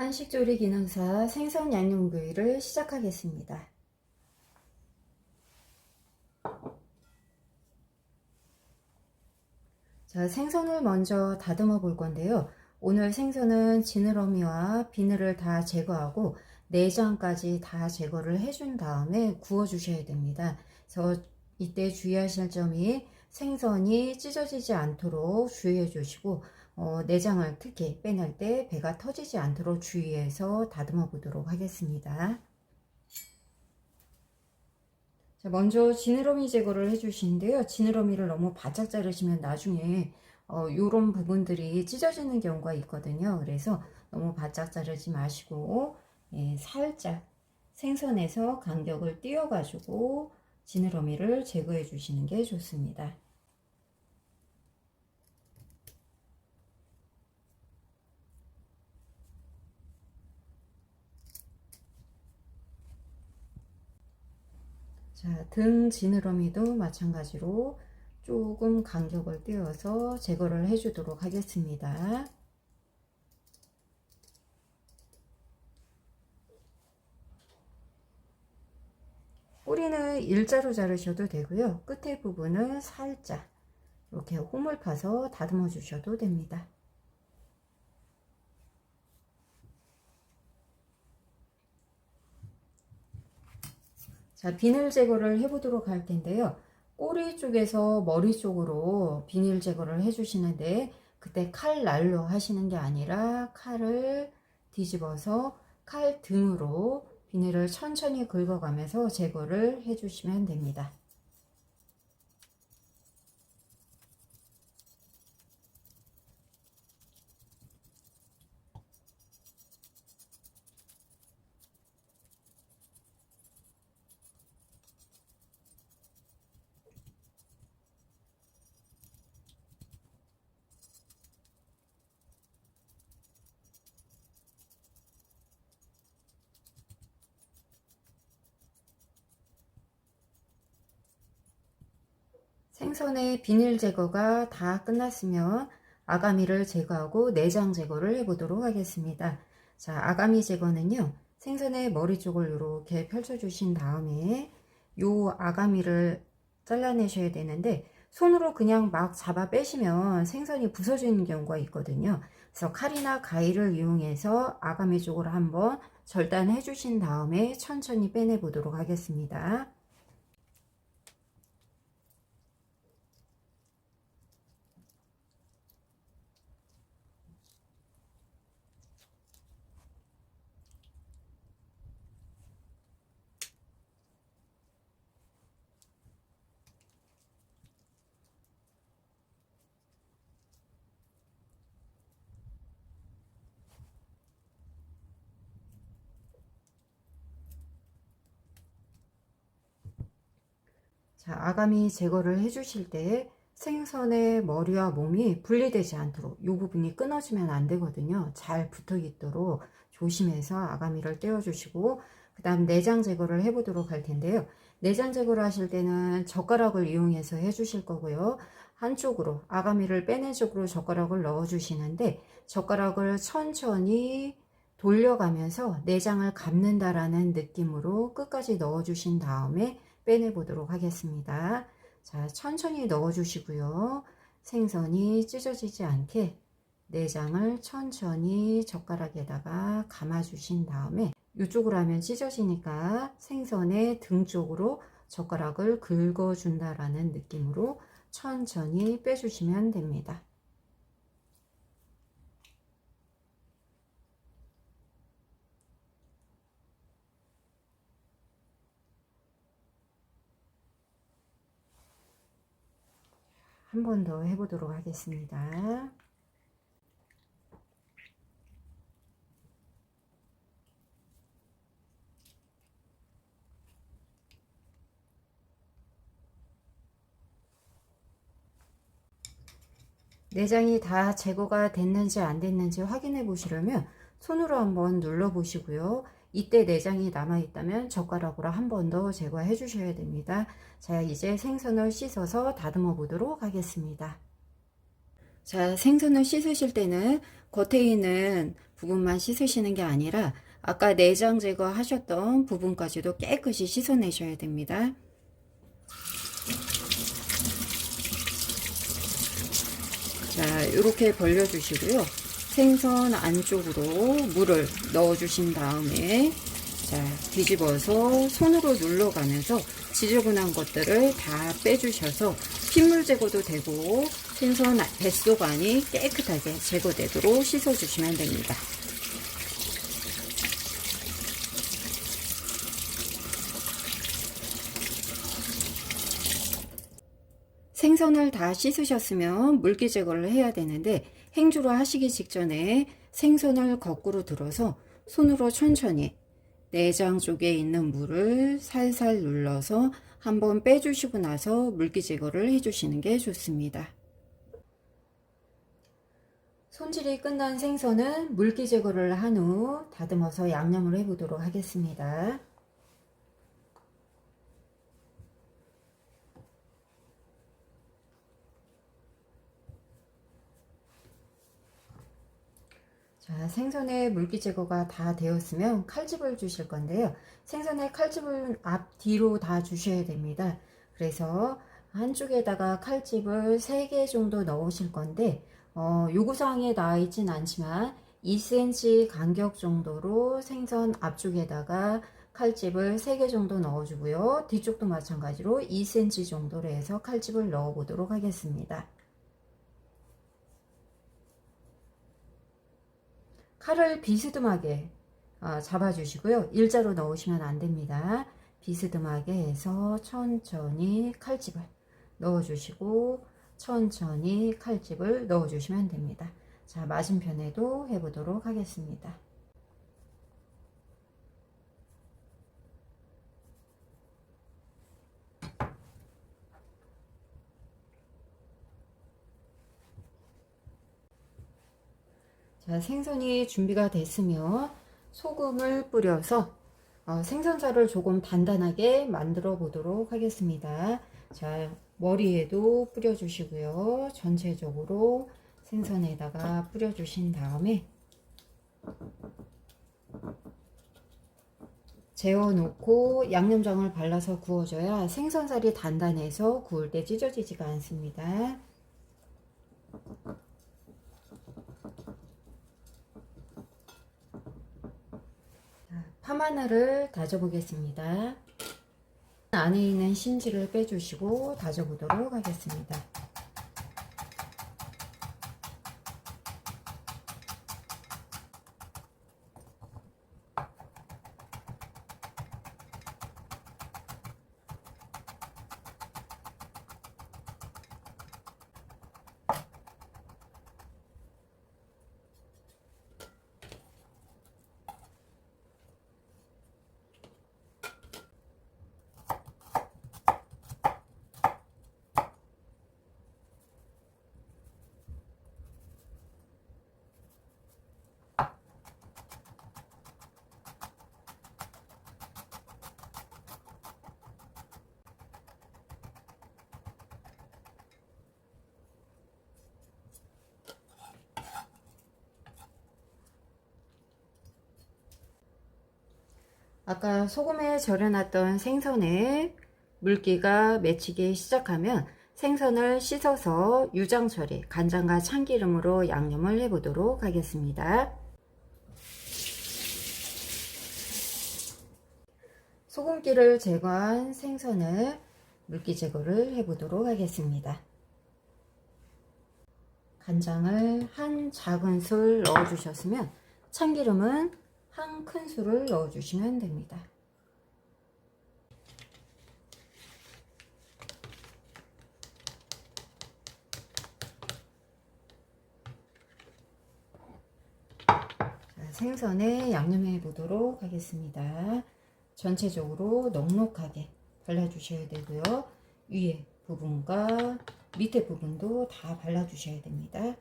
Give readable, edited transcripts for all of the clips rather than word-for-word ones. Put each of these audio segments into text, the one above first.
한식조리 기능사 생선 양념구이를 시작하겠습니다. 자, 생선을 먼저 다듬어 볼 건데요. 오늘 생선은 지느러미와 비늘을 다 제거하고 내장까지 다 제거를 해준 다음에 구워 주셔야 됩니다. 그래서 이때 주의하실 점이 생선이 찢어지지 않도록 주의해 주시고 내장을 특히 빼낼 때 배가 터지지 않도록 주의해서 다듬어 보도록 하겠습니다. 자, 먼저 지느러미 제거를 해주시는데요. 지느러미를 너무 바짝 자르시면 나중에 요런 부분들이 찢어지는 경우가 있거든요. 그래서 너무 바짝 자르지 마시고 살짝 생선에서 간격을 띄워 가지고 지느러미를 제거해 주시는 게 좋습니다. 자, 등 지느러미도 마찬가지로 조금 간격을 띄워서 제거를 해 주도록 하겠습니다. 꼬리는 일자로 자르셔도 되고요. 끝에 부분은 살짝 이렇게 홈을 파서 다듬어 주셔도 됩니다. 자, 비늘 제거를 해 보도록 할 텐데요. 꼬리 쪽에서 머리 쪽으로 비닐 제거를 해 주시는데 그때 칼날로 하시는 게 아니라 칼을 뒤집어서 칼 등으로 비닐을 천천히 긁어가면서 제거를 해 주시면 됩니다. 생선의 비닐 제거가 다 끝났으면 아가미를 제거하고 내장 제거를 해 보도록 하겠습니다. 자, 아가미 제거는요. 생선의 머리 쪽을 이렇게 펼쳐 주신 다음에 요 아가미를 잘라내셔야 되는데 손으로 그냥 막 잡아 빼시면 생선이 부서지는 경우가 있거든요. 그래서 칼이나 가위를 이용해서 아가미 쪽으로 한번 절단해 주신 다음에 천천히 빼내 보도록 하겠습니다. 자, 아가미 제거를 해 주실 때 생선의 머리와 몸이 분리되지 않도록 이 부분이 끊어지면 안 되거든요. 잘 붙어 있도록 조심해서 아가미를 떼어 주시고 그 다음 내장 제거를 해 보도록 할 텐데요. 내장 제거를 하실 때는 젓가락을 이용해서 해 주실 거고요. 한쪽으로 아가미를 빼낸 쪽으로 젓가락을 넣어 주시는데 젓가락을 천천히 돌려가면서 내장을 감는다라는 느낌으로 끝까지 넣어 주신 다음에 빼내 보도록 하겠습니다. 자, 천천히 넣어 주시고요. 생선이 찢어지지 않게 내장을 천천히 젓가락에다가 감아 주신 다음에 이쪽으로 하면 찢어지니까 생선의 등 쪽으로 젓가락을 긁어 준다라는 느낌으로 천천히 빼주시면 됩니다. 한 번 더 해보도록 하겠습니다. 내장이 다 제거가 됐는지 안 됐는지 확인해 보시려면 손으로 한번 눌러 보시고요. 이때 내장이 남아 있다면 젓가락으로 한 번 더 제거해 주셔야 됩니다. 자, 이제 생선을 씻어서 다듬어 보도록 하겠습니다. 자, 생선을 씻으실 때는 겉에 있는 부분만 씻으시는 게 아니라 아까 내장 제거하셨던 부분까지도 깨끗이 씻어내셔야 됩니다. 자, 이렇게 벌려주시고요. 생선 안쪽으로 물을 넣어주신 다음에 자, 뒤집어서 손으로 눌러가면서 지저분한 것들을 다 빼주셔서 핏물 제거도 되고 생선 뱃속 안이 깨끗하게 제거되도록 씻어주시면 됩니다. 생선을 다 씻으셨으면 물기 제거를 해야 되는데 행주로 하시기 직전에 생선을 거꾸로 들어서 손으로 천천히 내장 쪽에 있는 물을 살살 눌러서 한번 빼주시고 나서 물기 제거를 해주시는 게 좋습니다. 손질이 끝난 생선은 물기 제거를 한 후 다듬어서 양념을 해보도록 하겠습니다. 자, 생선의 물기 제거가 다 되었으면 칼집을 주실 건데요. 생선의 칼집을 앞뒤로 다 주셔야 됩니다. 그래서 한쪽에다가 칼집을 3개 정도 넣으실 건데 요구사항에 나와 있진 않지만 2cm 간격 정도로 생선 앞쪽에다가 칼집을 3개 정도 넣어주고요. 뒤쪽도 마찬가지로 2cm 정도로 해서 칼집을 넣어 보도록 하겠습니다. 칼을 비스듬하게 잡아주시고요. 일자로 넣으시면 안 됩니다. 비스듬하게 해서 천천히 칼집을 넣어주시고 천천히 칼집을 넣어주시면 됩니다. 자, 맞은편에도 해보도록 하겠습니다. 자, 생선이 준비가 됐으면 소금을 뿌려서 생선살을 조금 단단하게 만들어 보도록 하겠습니다. 자, 머리에도 뿌려 주시고요. 전체적으로 생선에다가 뿌려 주신 다음에 재워 놓고 양념장을 발라서 구워줘야 생선살이 단단해서 구울 때 찢어지지가 않습니다. 파마늘을 다져 보겠습니다. 안에 있는 심지를 빼주시고 다져 보도록 하겠습니다. 아까 소금에 절여놨던 생선에 물기가 맺히기 시작하면 생선을 씻어서 유장 처리, 간장과 참기름으로 양념을 해보도록 하겠습니다. 소금기를 제거한 생선을 물기 제거를 해보도록 하겠습니다. 간장을 한 작은술 넣어주셨으면 참기름은 한 큰술을 넣어주시면 됩니다. 자, 생선에 양념해 보도록 하겠습니다. 전체적으로 넉넉하게 발라주셔야 되고요. 위에 부분과 밑에 부분도 다 발라주셔야 됩니다.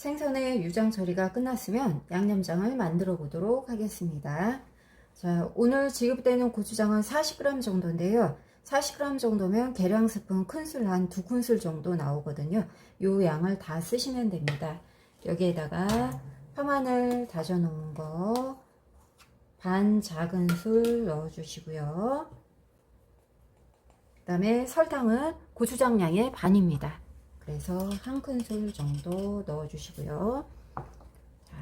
생선의 유장 처리가 끝났으면 양념장을 만들어 보도록 하겠습니다. 자, 오늘 지급되는 고추장은 40g 정도인데요. 40g 정도면 계량 스푼 큰술 한 2큰술 정도 나오거든요. 요 양을 다 쓰시면 됩니다. 여기에다가 파마늘 다져 놓은 거 반 작은술 넣어 주시고요. 그 다음에 설탕은 고추장 양의 반입니다. 그래서 한 큰술 정도 넣어 주시고요. 자,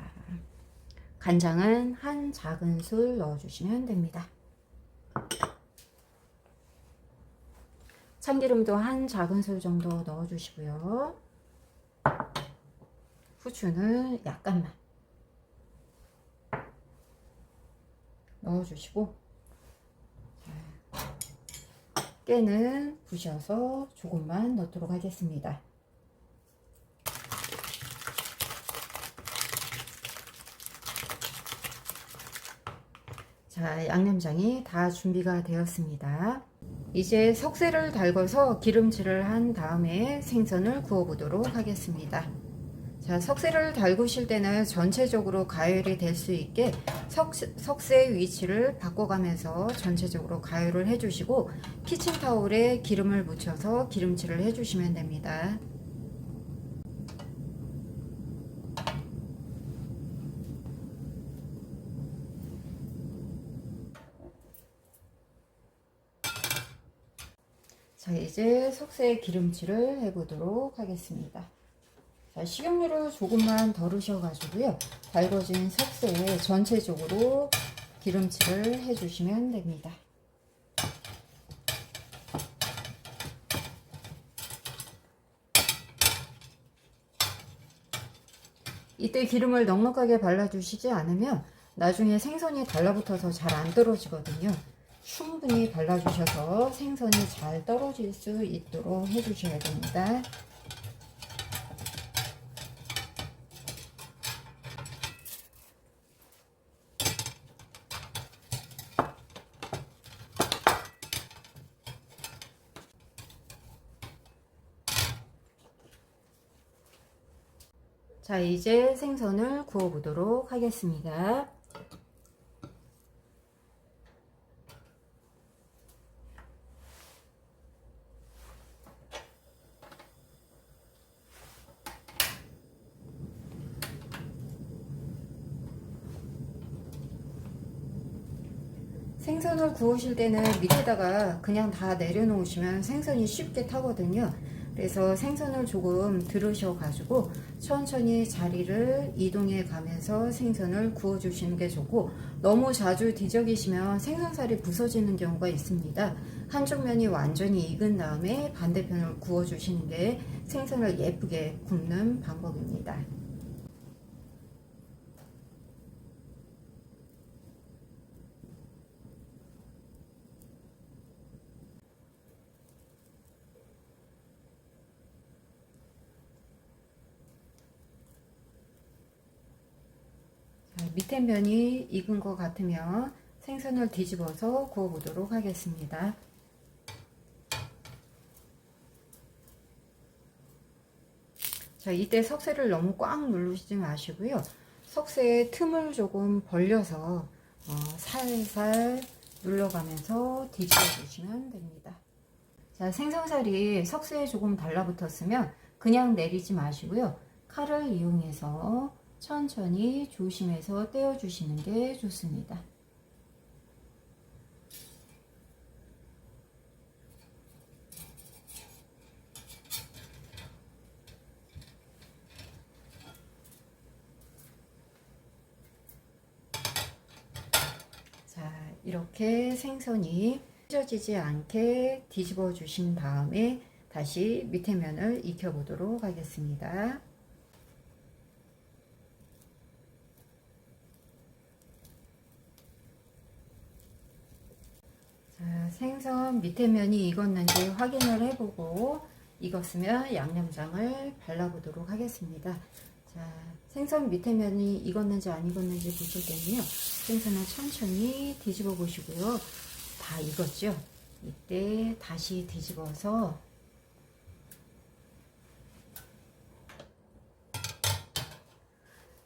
간장은 한 작은술 넣어 주시면 됩니다. 참기름도 한 작은술 정도 넣어 주시고요. 후추는 약간만 넣어 주시고, 깨는 부셔서 조금만 넣도록 하겠습니다. 자, 양념장이 다 준비가 되었습니다. 이제 석쇠를 달궈서 기름칠을 한 다음에 생선을 구워 보도록 하겠습니다. 자, 석쇠를 달구실 때는 전체적으로 가열이 될 수 있게 석쇠 위치를 바꿔가면서 전체적으로 가열을 해주시고, 키친타올에 기름을 묻혀서 기름칠을 해주시면 됩니다. 자, 이제 석쇠 기름칠을 해보도록 하겠습니다. 자, 식용유를 조금만 덜으셔 가지고요, 달궈진 석쇠에 전체적으로 기름칠을 해주시면 됩니다. 이때 기름을 넉넉하게 발라주시지 않으면 나중에 생선이 달라붙어서 잘 안 떨어지거든요. 충분히 발라주셔서 생선이 잘 떨어질 수 있도록 해주셔야 됩니다. 자, 이제 생선을 구워 보도록 하겠습니다. 생선을 구우실 때는 밑에다가 그냥 다 내려놓으시면 생선이 쉽게 타거든요. 그래서 생선을 조금 들으셔 가지고 천천히 자리를 이동해 가면서 생선을 구워 주시는 게 좋고, 너무 자주 뒤적이시면 생선살이 부서지는 경우가 있습니다. 한쪽 면이 완전히 익은 다음에 반대편을 구워 주시는 게 생선을 예쁘게 굽는 방법입니다. 밑에 면이 익은 것 같으면 생선을 뒤집어서 구워 보도록 하겠습니다. 자, 이때 석쇠를 너무 꽉 누르시지 마시고요, 석쇠의 틈을 조금 벌려서 살살 눌러가면서 뒤집어 주시면 됩니다. 자, 생선살이 석쇠에 조금 달라붙었으면 그냥 내리지 마시고요, 칼을 이용해서 천천히 조심해서 떼어 주시는 게 좋습니다. 자, 이렇게 생선이 찢어지지 않게 뒤집어 주신 다음에 다시 밑에 면을 익혀 보도록 하겠습니다. 자, 생선 밑에 면이 익었는지 확인을 해보고 익었으면 양념장을 발라보도록 하겠습니다. 자, 생선 밑에 면이 익었는지 안 익었는지 보실 때는요, 생선을 천천히 뒤집어 보시고요. 다 익었죠? 이때 다시 뒤집어서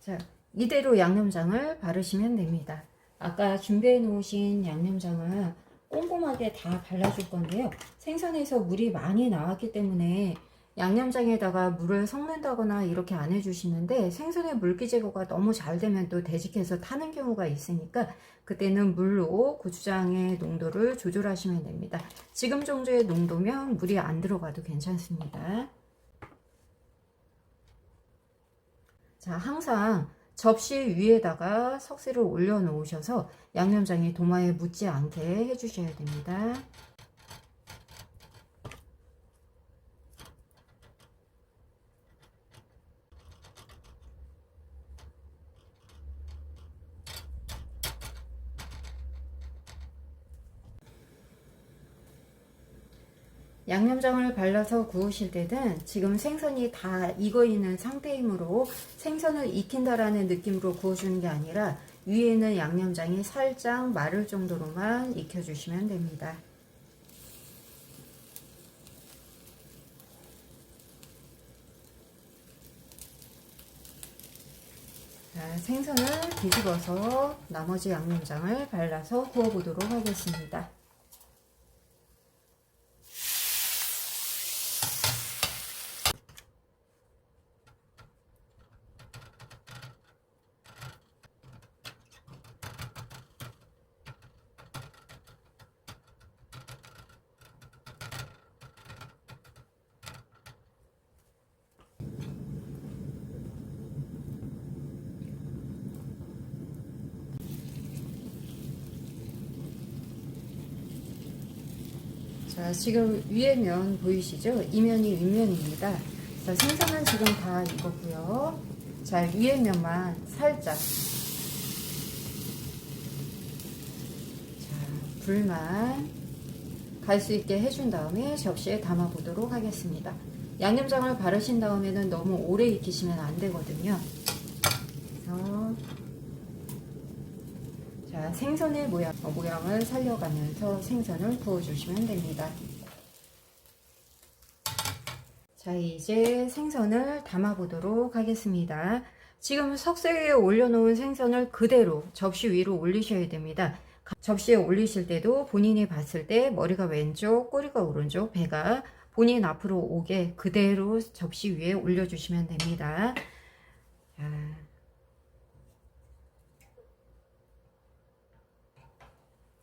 자, 이대로 양념장을 바르시면 됩니다. 아까 준비해 놓으신 양념장을 꼼꼼하게 다 발라줄 건데요. 생선에서 물이 많이 나왔기 때문에 양념장에다가 물을 섞는다거나 이렇게 안 해주시는데, 생선의 물기 제거가 너무 잘 되면 또 되직해서 타는 경우가 있으니까 그때는 물로 고추장의 농도를 조절하시면 됩니다. 지금 정도의 농도면 물이 안 들어가도 괜찮습니다. 자, 항상 접시 위에다가 석쇠를 올려 놓으셔서 양념장이 도마에 묻지 않게 해주셔야 됩니다. 양념장을 발라서 구우실 때는 지금 생선이 다 익어 있는 상태이므로 생선을 익힌다라는 느낌으로 구워주는 게 아니라 위에는 양념장이 살짝 마를 정도로만 익혀주시면 됩니다. 자, 생선을 뒤집어서 나머지 양념장을 발라서 구워보도록 하겠습니다. 자, 지금 위에 면 보이시죠? 이 면이 윗면입니다. 자, 생선은 지금 다 익었고요. 자, 위에 면만 살짝. 자, 불만 갈 수 있게 해준 다음에 접시에 담아 보도록 하겠습니다. 양념장을 바르신 다음에는 너무 오래 익히시면 안 되거든요. 그래서 자, 생선의 모양을 살려가면서 생선을 구워주시면 됩니다. 자, 이제 생선을 담아 보도록 하겠습니다. 지금 석쇠 위에 올려놓은 생선을 그대로 접시 위로 올리셔야 됩니다. 접시에 올리실 때도 본인이 봤을 때 머리가 왼쪽, 꼬리가 오른쪽, 배가 본인 앞으로 오게 그대로 접시 위에 올려주시면 됩니다. 자,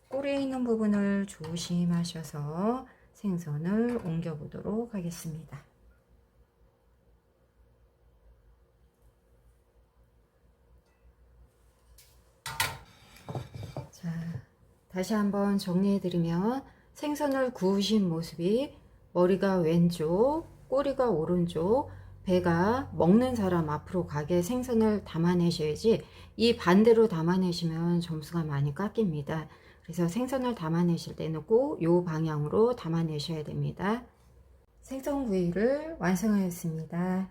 꼬리에 있는 부분을 조심하셔서 생선을 옮겨 보도록 하겠습니다. 자, 다시 한번 정리해드리면 생선을 구우신 모습이 머리가 왼쪽, 꼬리가 오른쪽, 배가 먹는 사람 앞으로 가게 생선을 담아내셔야지, 이 반대로 담아내시면 점수가 많이 깎입니다. 그래서 생선을 담아내실 때는 꼭 이 방향으로 담아내셔야 됩니다. 생선구이를 완성하였습니다.